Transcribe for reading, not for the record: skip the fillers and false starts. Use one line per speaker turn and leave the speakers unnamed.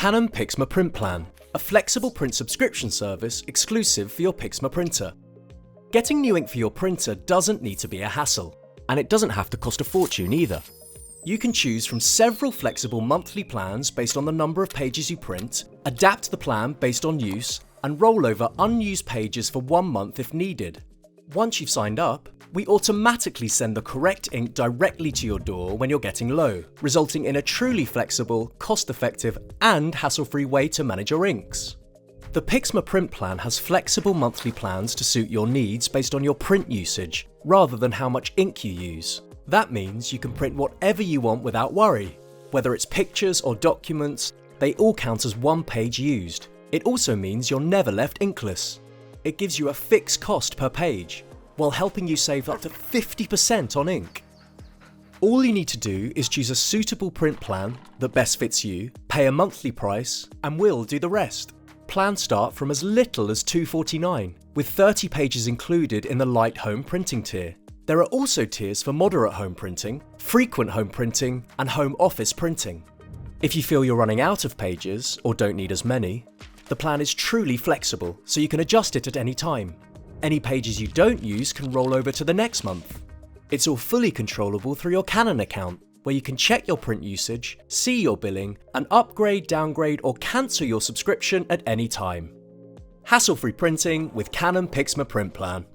Canon Pixma Print Plan, a flexible print subscription service exclusive for your Pixma printer. Getting new ink for your printer doesn't need to be a hassle, and it doesn't have to cost a fortune either. You can choose from several flexible monthly plans based on the number of pages you print, adapt the plan based on use, and roll over unused pages for 1 month if needed. Once you've signed up, we automatically send the correct ink directly to your door when you're getting low, resulting in a truly flexible, cost-effective, and hassle-free way to manage your inks. The Pixma Print Plan has flexible monthly plans to suit your needs based on your print usage, rather than how much ink you use. That means you can print whatever you want without worry. Whether it's pictures or documents, they all count as one page used. It also means you're never left inkless. It gives you a fixed cost per page, while helping you save up to 50% on ink. All you need to do is choose a suitable print plan that best fits you, pay a monthly price, and we'll do the rest. Plans start from as little as $2.49, with 30 pages included in the light home printing tier. There are also tiers for moderate home printing, frequent home printing, and home office printing. If you feel you're running out of pages, or don't need as many, the plan is truly flexible, so you can adjust it at any time. Any pages you don't use can roll over to the next month. It's all fully controllable through your Canon account, where you can check your print usage, see your billing, and upgrade, downgrade, or cancel your subscription at any time. Hassle-free printing with Canon Pixma Print Plan.